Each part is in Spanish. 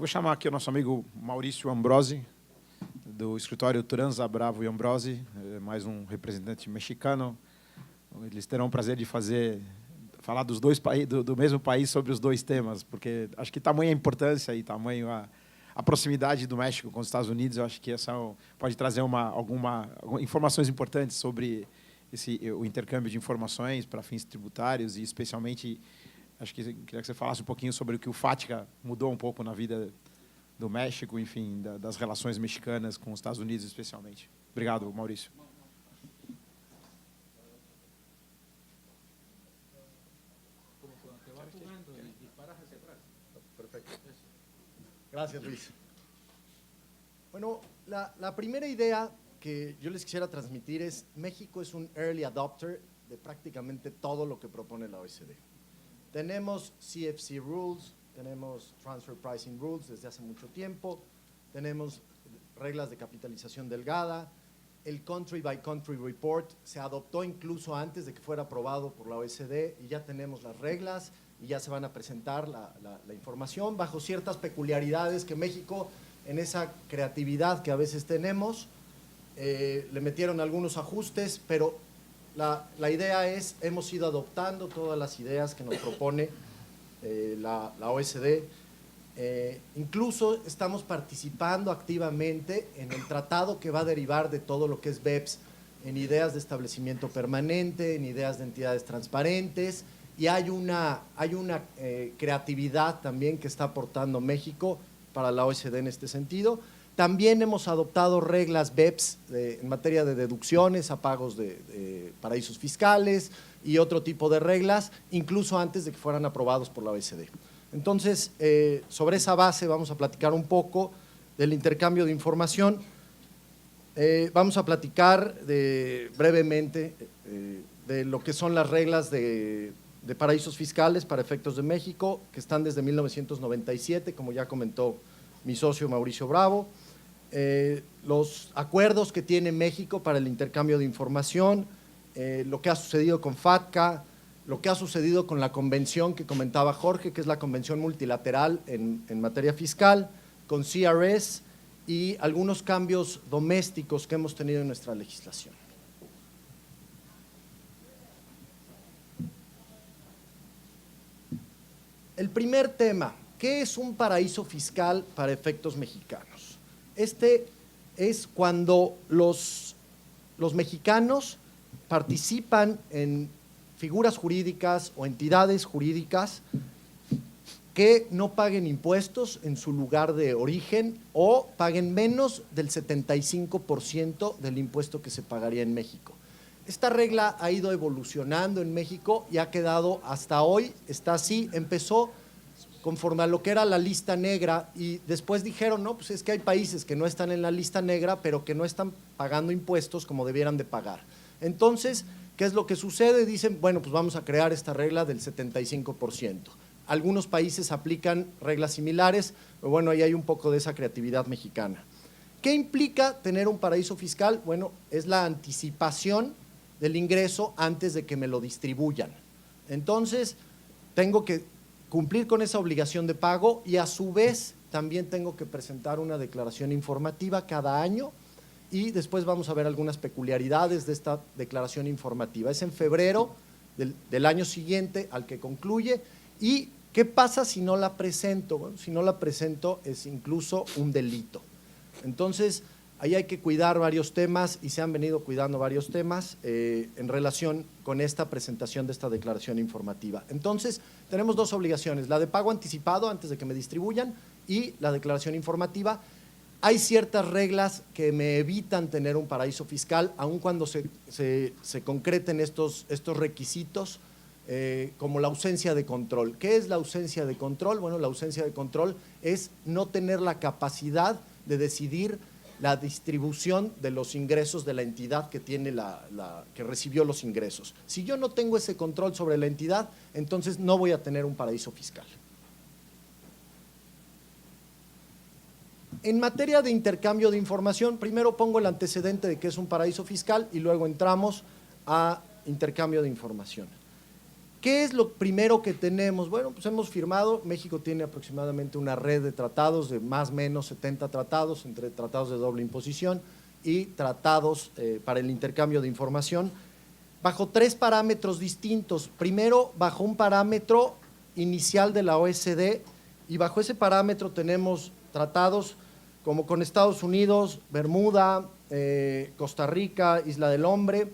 vou chamar aqui o nosso amigo Maurício Ambrosi, do escritório Transa, Bravo e Ambrosi, mais um representante mexicano. Eles terão o prazer de falar dos dois do mesmo país sobre os dois temas, porque acho que tamanha a importância e tamanho a proximidade do México com os Estados Unidos, eu acho que essa pode trazer algumas informações importantes sobre o intercâmbio de informações para fins tributários e, especialmente, acho que queria que você falasse um pouquinho sobre o que o FATCA mudou um pouco na vida do México, enfim, das relações mexicanas com os Estados Unidos, especialmente. Obrigado, Maurício. Gracias, Luis. Bueno, la primera idea que yo les quisiera transmitir es: México es un early adopter de prácticamente todo lo que propone la OECD. Tenemos CFC Rules, tenemos Transfer Pricing Rules desde hace mucho tiempo, tenemos reglas de capitalización delgada, el Country by Country Report se adoptó incluso antes de que fuera aprobado por la OECD y ya tenemos las reglas y ya se van a presentar la información bajo ciertas peculiaridades que México, en esa creatividad que a veces tenemos, le metieron algunos ajustes, pero la idea es, hemos ido adoptando todas las ideas que nos propone la OECD. Incluso estamos participando activamente en el tratado que va a derivar de todo lo que es BEPS, en ideas de establecimiento permanente, en ideas de entidades transparentes, y hay una creatividad también que está aportando México para la OECD en este sentido. También hemos adoptado reglas BEPS en materia de deducciones a pagos de paraísos fiscales y otro tipo de reglas, incluso antes de que fueran aprobados por la OECD. Entonces, sobre esa base vamos a platicar un poco del intercambio de información. Vamos a platicar brevemente de lo que son las reglas de paraísos fiscales para efectos de México, que están desde 1997, como ya comentó mi socio Mauricio Bravo. Los acuerdos que tiene México para el intercambio de información, lo que ha sucedido con FATCA, lo que ha sucedido con la convención que comentaba Jorge, que es la convención multilateral en materia fiscal, con CRS y algunos cambios domésticos que hemos tenido en nuestra legislación. El primer tema, ¿qué es un paraíso fiscal para efectos mexicanos? Este es cuando los mexicanos participan en figuras jurídicas o entidades jurídicas que no paguen impuestos en su lugar de origen o paguen menos del 75% del impuesto que se pagaría en México. Esta regla ha ido evolucionando en México y ha quedado hasta hoy, está así. Empezó conforme a lo que era la lista negra y después dijeron, no, pues es que hay países que no están en la lista negra, pero que no están pagando impuestos como debieran de pagar. Entonces, ¿qué es lo que sucede? Dicen, bueno, pues vamos a crear esta regla del 75%. Algunos países aplican reglas similares, pero bueno, ahí hay un poco de esa creatividad mexicana. ¿Qué implica tener un paraíso fiscal? Bueno, es la anticipación del ingreso antes de que me lo distribuyan. Entonces, tengo que cumplir con esa obligación de pago y a su vez también tengo que presentar una declaración informativa cada año y después vamos a ver algunas peculiaridades de esta declaración informativa. Es en febrero del año siguiente al que concluye. ¿Y qué pasa si no la presento? Bueno, si no la presento es incluso un delito. Entonces, ahí hay que cuidar varios temas y se han venido cuidando varios temas en relación con esta presentación de esta declaración informativa. Entonces, tenemos dos obligaciones, la de pago anticipado antes de que me distribuyan y la declaración informativa. Hay ciertas reglas que me evitan tener un paraíso fiscal, aun cuando se concreten estos requisitos, como la ausencia de control. ¿Qué es la ausencia de control? Bueno, la ausencia de control es no tener la capacidad de decidir la distribución de los ingresos de la entidad que tiene que recibió los ingresos. Si yo no tengo ese control sobre la entidad, entonces no voy a tener un paraíso fiscal. En materia de intercambio de información, primero pongo el antecedente de qué es un paraíso fiscal y luego entramos a intercambio de información. ¿Qué es lo primero que tenemos? Bueno, pues hemos firmado, México tiene aproximadamente una red de tratados de más o menos 70 tratados, entre tratados de doble imposición y tratados para el intercambio de información, bajo 3 parámetros distintos. Primero, bajo un parámetro inicial de la OECD, y bajo ese parámetro tenemos tratados como con Estados Unidos, Bermuda, Costa Rica, Isla del Hombre.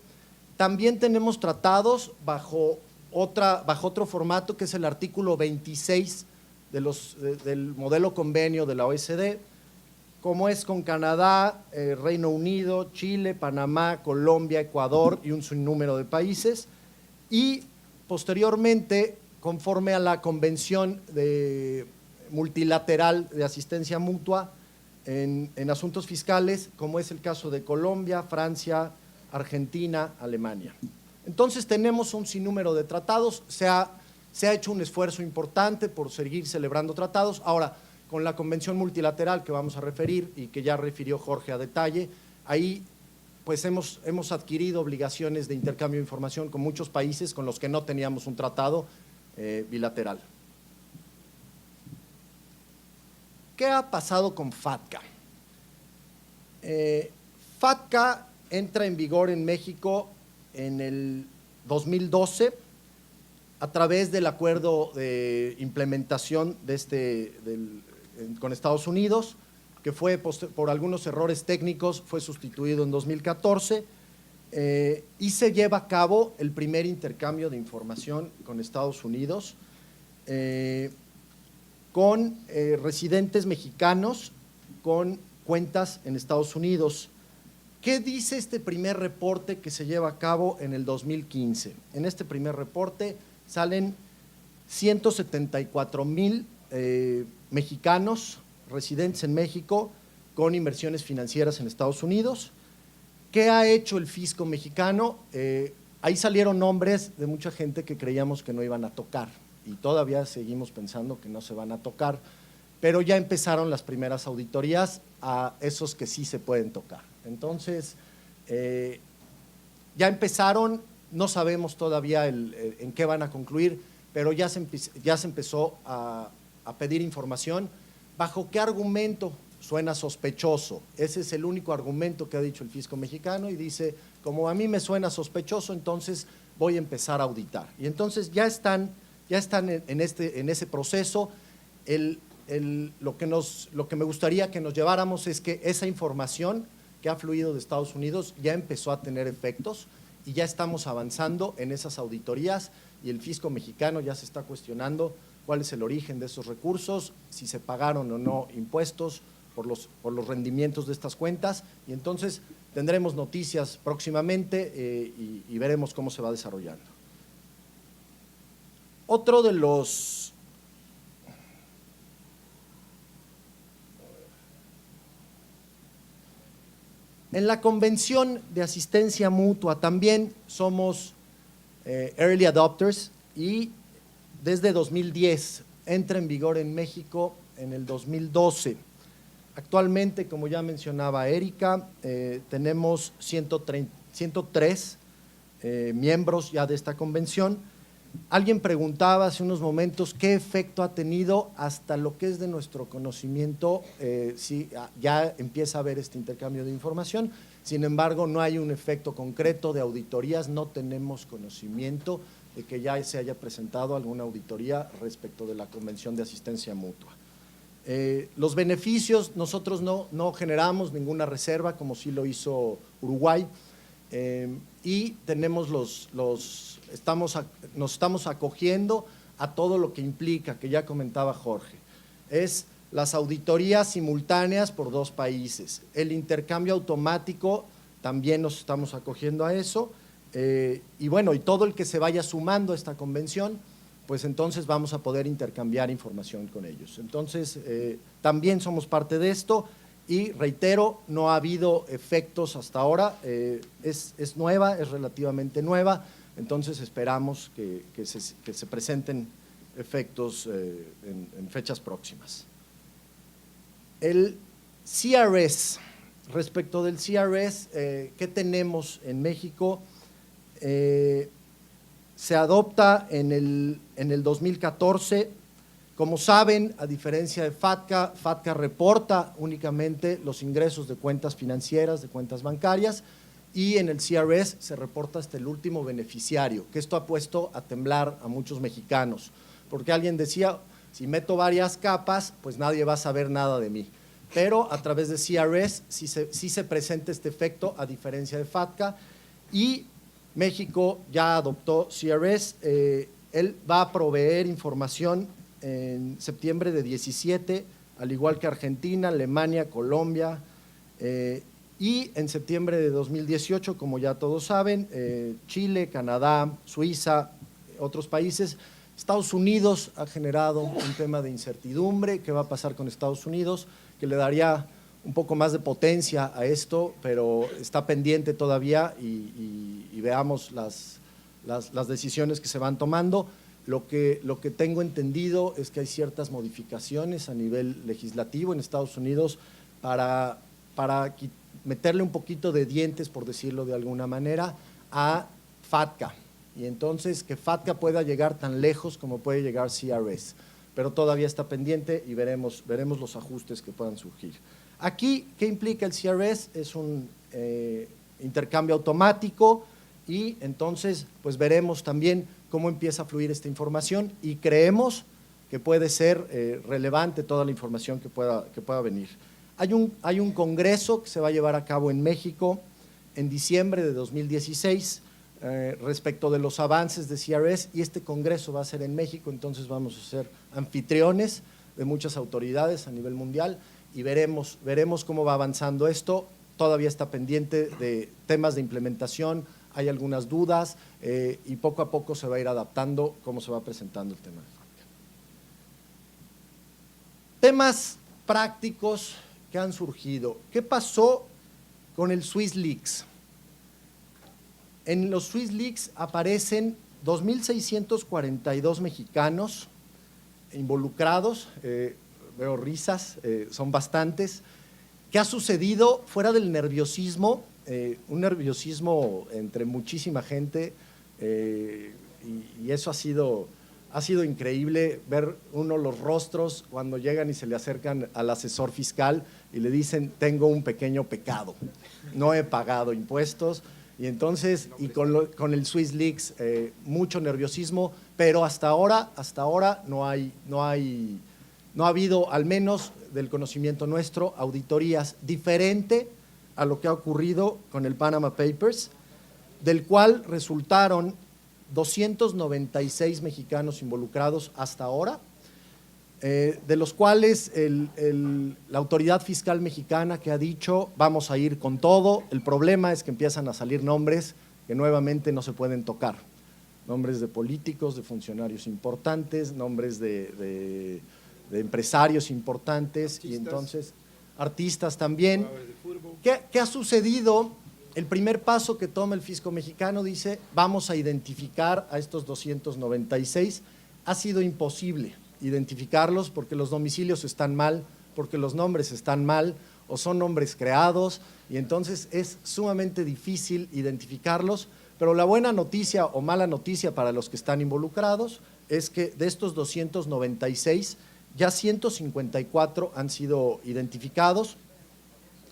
También tenemos tratados bajo otro formato, que es el artículo 26 del modelo convenio de la OECD, como es con Canadá, Reino Unido, Chile, Panamá, Colombia, Ecuador y un sinnúmero de países. Y posteriormente, conforme a la Convención Multilateral de Asistencia Mutua en asuntos fiscales, como es el caso de Colombia, Francia, Argentina, Alemania. Entonces tenemos un sinnúmero de tratados, se ha hecho un esfuerzo importante por seguir celebrando tratados. Ahora, con la Convención Multilateral que vamos a referir y que ya refirió Jorge a detalle, ahí pues hemos adquirido obligaciones de intercambio de información con muchos países con los que no teníamos un tratado bilateral. ¿Qué ha pasado con FATCA? FATCA entra en vigor en México en el 2012 a través del acuerdo de implementación con Estados Unidos, que fue por algunos errores técnicos, fue sustituido en 2014, y se lleva a cabo el primer intercambio de información con Estados Unidos, con residentes mexicanos con cuentas en Estados Unidos. ¿Qué dice este primer reporte que se lleva a cabo en el 2015? En este primer reporte salen 174,000 mexicanos residentes en México con inversiones financieras en Estados Unidos. ¿Qué ha hecho el fisco mexicano? Ahí salieron nombres de mucha gente que creíamos que no iban a tocar, y todavía seguimos pensando que no se van a tocar, pero ya empezaron las primeras auditorías a esos que sí se pueden tocar. Entonces, ya empezaron, no sabemos todavía en qué van a concluir, pero ya se empezó a pedir información. ¿Bajo qué argumento? Suena sospechoso. Ese es el único argumento que ha dicho el fisco mexicano, y dice, como a mí me suena sospechoso, entonces voy a empezar a auditar. Y entonces ya están en ese proceso. Lo que me gustaría que nos lleváramos es que esa información que ha fluido de Estados Unidos ya empezó a tener efectos, y ya estamos avanzando en esas auditorías, y el fisco mexicano ya se está cuestionando cuál es el origen de esos recursos, si se pagaron o no impuestos por los rendimientos de estas cuentas, y entonces tendremos noticias próximamente y veremos cómo se va desarrollando. Otro de los en la Convención de Asistencia Mutua también somos early adopters, y desde 2010 entra en vigor en México en el 2012. Actualmente, como ya mencionaba Erika, tenemos 103 miembros ya de esta convención. Alguien preguntaba hace unos momentos qué efecto ha tenido. Hasta lo que es de nuestro conocimiento, sí, ya empieza a haber este intercambio de información. Sin embargo, no hay un efecto concreto de auditorías, no tenemos conocimiento de que ya se haya presentado alguna auditoría respecto de la Convención de Asistencia Mutua. Los beneficios, nosotros no generamos ninguna reserva, como sí lo hizo Uruguay, y tenemos nos estamos acogiendo a todo lo que implica, que ya comentaba Jorge, es las auditorías simultáneas por 2 países, el intercambio automático, también nos estamos acogiendo a eso, y bueno, y todo el que se vaya sumando a esta convención, pues entonces vamos a poder intercambiar información con ellos. Entonces, también somos parte de esto, y reitero, no ha habido efectos hasta ahora, es nueva, es relativamente nueva, entonces esperamos que se presenten efectos en fechas próximas. El CRS, respecto del CRS, ¿qué tenemos en México? se adopta en el 2014. Como saben, a diferencia de FATCA, FATCA reporta únicamente los ingresos de cuentas financieras, de cuentas bancarias, y en el CRS se reporta hasta el último beneficiario, que esto ha puesto a temblar a muchos mexicanos, porque alguien decía, si meto varias capas, pues nadie va a saber nada de mí. Pero a través de CRS sí se presenta este efecto, a diferencia de FATCA, y México ya adoptó CRS. Él va a proveer información en septiembre de 17, al igual que Argentina, Alemania, Colombia, y en septiembre de 2018, como ya todos saben, Chile, Canadá, Suiza, otros países. Estados Unidos ha generado un tema de incertidumbre. ¿Qué va a pasar con Estados Unidos? Que le daría un poco más de potencia a esto, pero está pendiente todavía y veamos las decisiones que se van tomando. Lo que tengo entendido es que hay ciertas modificaciones a nivel legislativo en Estados Unidos para meterle un poquito de dientes, por decirlo de alguna manera, a FATCA. Y entonces que FATCA pueda llegar tan lejos como puede llegar CRS. Pero todavía está pendiente y veremos los ajustes que puedan surgir. Aquí, ¿qué implica el CRS? Es un intercambio automático y entonces pues veremos también cómo empieza a fluir esta información y creemos que puede ser relevante toda la información que pueda venir. Hay un congreso que se va a llevar a cabo en México en diciembre de 2016 respecto de los avances de CRS, y este congreso va a ser en México, entonces vamos a ser anfitriones de muchas autoridades a nivel mundial y veremos cómo va avanzando esto. Todavía está pendiente de temas de implementación, hay algunas dudas y poco a poco se va a ir adaptando cómo se va presentando el tema. Temas prácticos que han surgido. ¿Qué pasó con el Swiss Leaks? En los Swiss Leaks aparecen 2.642 mexicanos involucrados, veo risas, son bastantes. ¿Qué ha sucedido fuera del nerviosismo? Un nerviosismo entre muchísima gente y eso ha sido increíble, ver los rostros cuando llegan y se le acercan al asesor fiscal y le dicen, tengo un pequeño pecado, no he pagado impuestos. Y entonces, con el Swiss Leaks, mucho nerviosismo, pero hasta ahora no ha habido, al menos del conocimiento nuestro, auditorías diferente a lo que ha ocurrido con el Panama Papers, del cual resultaron 296 mexicanos involucrados hasta ahora, de los cuales la autoridad fiscal mexicana que ha dicho vamos a ir con todo. El problema es que empiezan a salir nombres que nuevamente no se pueden tocar, nombres de políticos, de funcionarios importantes, nombres de empresarios importantes, artistas. Y entonces artistas también. ¿Qué ha sucedido? El primer paso que toma el fisco mexicano dice vamos a identificar a estos 296, ha sido imposible identificarlos porque los domicilios están mal, porque los nombres están mal o son nombres creados y entonces es sumamente difícil identificarlos, pero la buena noticia o mala noticia para los que están involucrados es que de estos 296 ya 154 han sido identificados.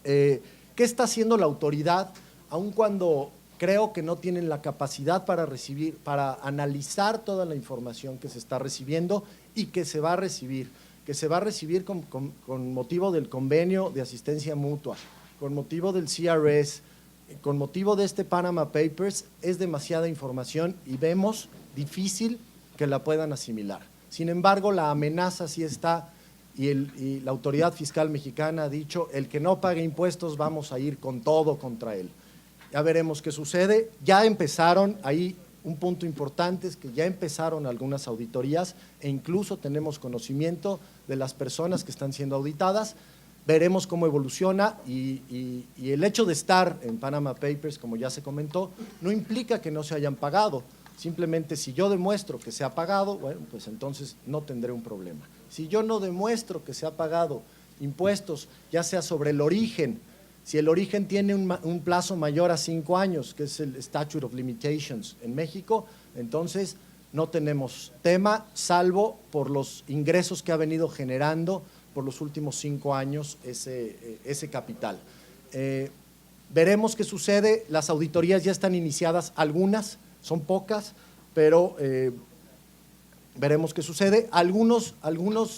¿Qué está haciendo la autoridad? Aun cuando creo que no tienen la capacidad para analizar toda la información que se está recibiendo y que se va a recibir con motivo del convenio de asistencia mutua, con motivo del CRS, con motivo de este Panama Papers, es demasiada información y vemos difícil que la puedan asimilar. Sin embargo, la amenaza sí está y la autoridad fiscal mexicana ha dicho, el que no pague impuestos vamos a ir con todo contra él. Ya veremos qué sucede. Ya empezaron, ahí un punto importante es que ya empezaron algunas auditorías e incluso tenemos conocimiento de las personas que están siendo auditadas. Veremos cómo evoluciona y el hecho de estar en Panama Papers, como ya se comentó, no implica que no se hayan pagado. Simplemente si yo demuestro que se ha pagado, bueno, pues entonces no tendré un problema. Si yo no demuestro que se ha pagado impuestos, ya sea sobre el origen, Si el origen tiene un plazo mayor a 5 años, que es el Statute of Limitations en México, entonces no tenemos tema, salvo por los ingresos que ha venido generando por los últimos 5 años ese capital. Veremos qué sucede. Las auditorías ya están iniciadas, algunas, son pocas, pero veremos qué sucede. Algunos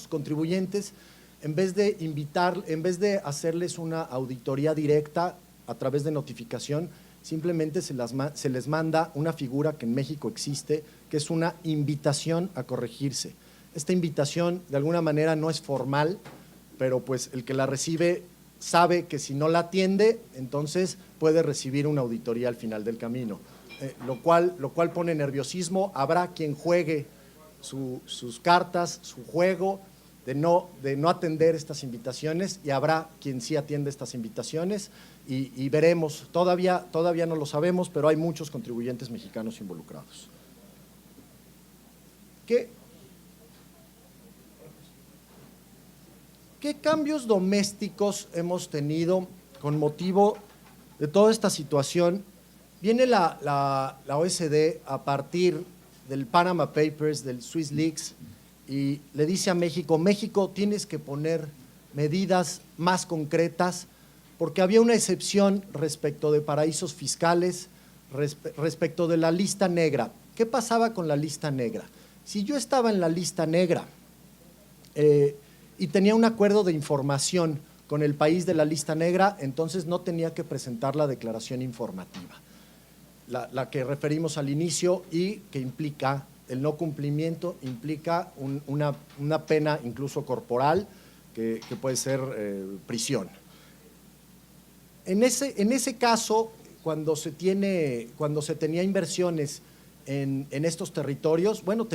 contribuyentes, en vez de hacerles una auditoría directa a través de notificación, simplemente se les manda una figura que en México existe, que es una invitación a corregirse. Esta invitación, de alguna manera, no es formal, pero pues el que la recibe sabe que si no la atiende, entonces puede recibir una auditoría al final del camino, lo cual pone nerviosismo. Habrá quien juegue sus cartas, su juego, de no atender estas invitaciones, y habrá quien sí atiende estas invitaciones, y veremos, todavía no lo sabemos, pero hay muchos contribuyentes mexicanos involucrados. ¿Qué cambios domésticos hemos tenido con motivo de toda esta situación? Viene la OECD a partir del Panama Papers, del Swiss Leaks, y le dice a México, México, tienes que poner medidas más concretas, porque había una excepción respecto de paraísos fiscales, respecto de la lista negra. ¿Qué pasaba con la lista negra? Si yo estaba en la lista negra y tenía un acuerdo de información con el país de la lista negra, entonces no tenía que presentar la declaración informativa, la que referimos al inicio, y que implica, el no cumplimiento implica una pena incluso corporal que puede ser prisión. En ese caso, cuando se tenía inversiones en estos territorios, bueno,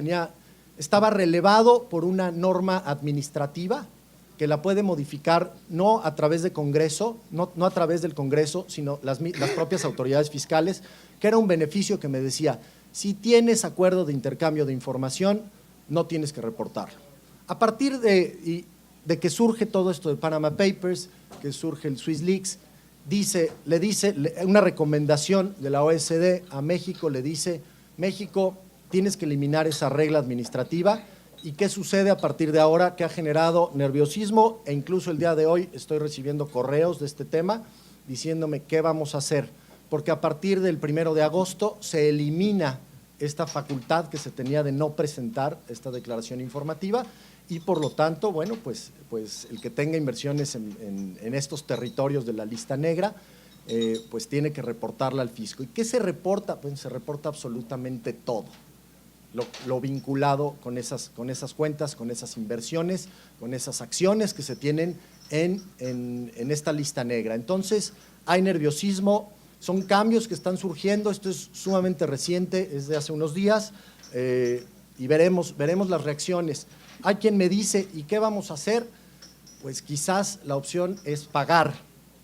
estaba relevado por una norma administrativa que la puede modificar no a través de Congreso, no a través del Congreso, sino las propias autoridades fiscales, que era un beneficio que me decía, si tienes acuerdo de intercambio de información, no tienes que reportarlo. A partir de que surge todo esto de Panama Papers, que surge el Swiss Leaks, le dice una recomendación de la OECD a México, le dice, México, tienes que eliminar esa regla administrativa. ¿Y qué sucede a partir de ahora? Que ha generado nerviosismo, e incluso el día de hoy estoy recibiendo correos de este tema diciéndome qué vamos a hacer, porque a partir del 1 de agosto se elimina esta facultad que se tenía de no presentar esta declaración informativa, y por lo tanto, bueno, pues el que tenga inversiones en estos territorios de la lista negra, pues tiene que reportarla al fisco. ¿Y qué se reporta? Pues se reporta absolutamente todo, lo vinculado con esas cuentas, con esas inversiones, con esas acciones que se tienen en esta lista negra. Entonces, hay nerviosismo, son cambios que están surgiendo, esto es sumamente reciente, es de hace unos días, y veremos las reacciones. Hay quien me dice, ¿y qué vamos a hacer? Pues quizás la opción es pagar,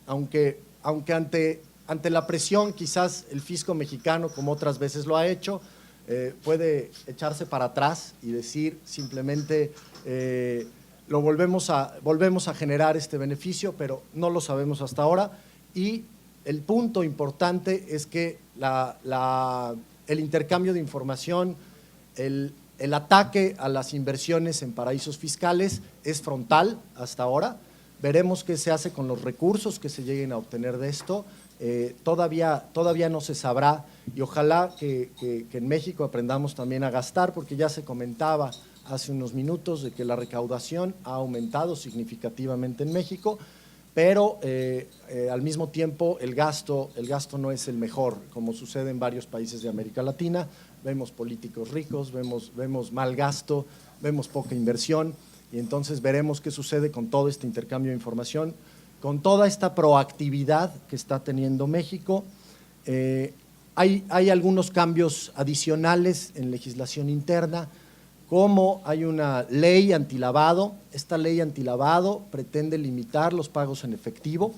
aunque ante la presión, quizás el fisco mexicano, como otras veces lo ha hecho, puede echarse para atrás y decir simplemente volvemos a generar este beneficio, pero no lo sabemos hasta ahora. Y el punto importante es que el intercambio de información, el ataque a las inversiones en paraísos fiscales es frontal hasta ahora. Veremos qué se hace con los recursos que se lleguen a obtener de esto. Todavía no se sabrá, y ojalá que en México aprendamos también a gastar, porque ya se comentaba hace unos minutos de que la recaudación ha aumentado significativamente en México, pero al mismo tiempo el gasto no es el mejor, como sucede en varios países de América Latina. Vemos políticos ricos, vemos mal gasto, vemos poca inversión, y entonces veremos qué sucede con todo este intercambio de información, con toda esta proactividad que está teniendo México. Hay algunos cambios adicionales en legislación interna, como hay una ley antilavado. Esta ley antilavado pretende limitar los pagos en efectivo,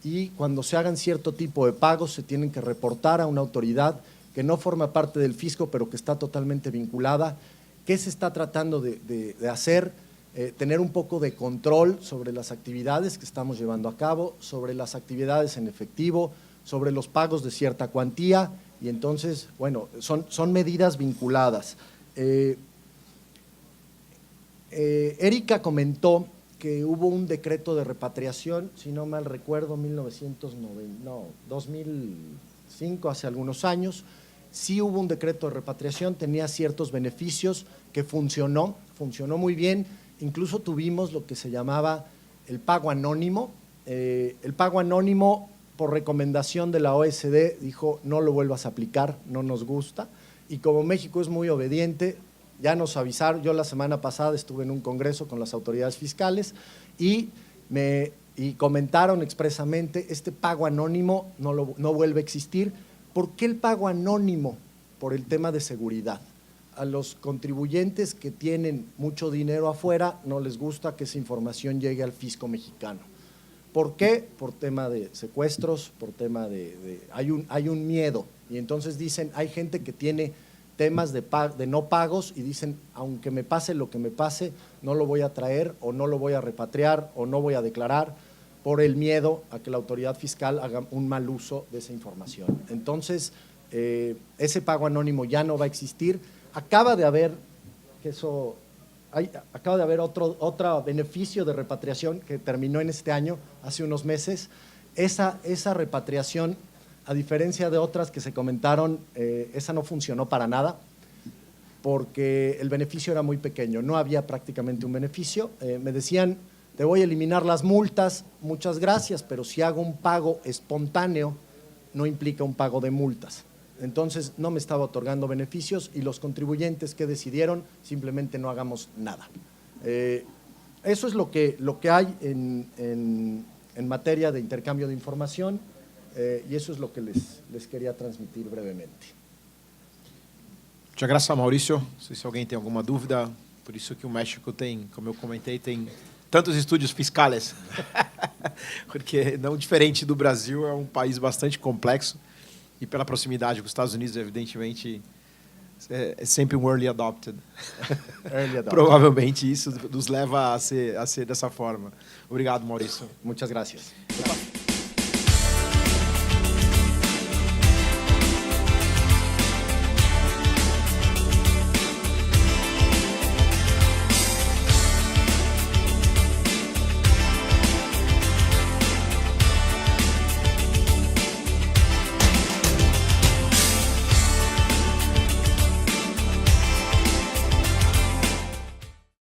y cuando se hagan cierto tipo de pagos se tienen que reportar a una autoridad que no forma parte del fisco, pero que está totalmente vinculada. ¿Qué se está tratando de hacer? tener un poco de control sobre las actividades que estamos llevando a cabo, sobre las actividades en efectivo, sobre los pagos de cierta cuantía, y entonces, bueno, son medidas vinculadas. Erika comentó que hubo un decreto de repatriación, si no mal recuerdo, 2005, hace algunos años. Sí hubo un decreto de repatriación, tenía ciertos beneficios, que funcionó muy bien. Incluso tuvimos lo que se llamaba el pago anónimo. El pago anónimo, por recomendación de la OSD, dijo no lo vuelvas a aplicar, no nos gusta. Y como México es muy obediente, ya nos avisaron. Yo la semana pasada estuve en un congreso con las autoridades fiscales y comentaron expresamente este pago anónimo no vuelve a existir. ¿Por qué el pago anónimo? Por el tema de seguridad. A los contribuyentes que tienen mucho dinero afuera no les gusta que esa información llegue al fisco mexicano. ¿Por qué? Por tema de secuestros, por tema hay un miedo. Y entonces dicen, hay gente que tiene temas de no pagos y dicen, aunque me pase lo que me pase, no lo voy a traer o no lo voy a repatriar o no voy a declarar por el miedo a que la autoridad fiscal haga un mal uso de esa información. Entonces, ese pago anónimo ya no va a existir. Acaba de haber otro beneficio de repatriación que terminó en este año, hace unos meses. Esa repatriación, a diferencia de otras que se comentaron, esa no funcionó para nada porque el beneficio era muy pequeño, no había prácticamente un beneficio. Me decían, te voy a eliminar las multas, muchas gracias, pero si hago un pago espontáneo, no implica un pago de multas. Entonces no me estaba otorgando beneficios y los contribuyentes que decidieron simplemente no hagamos nada. Eso es lo que hay en materia de intercambio de información y eso es lo que les queria transmitir brevemente. Muchas gracias, Maurício. Não sei se alguém tem alguma dúvida, por isso que o México tem, como eu comentei, tem tantos estúdios fiscais, porque não diferente do Brasil, é um país bastante complexo e pela proximidade com os Estados Unidos, evidentemente, é sempre um early adopted. Early adopted. Provavelmente isso nos leva a ser dessa forma. Obrigado, Maurício. Muchas gracias.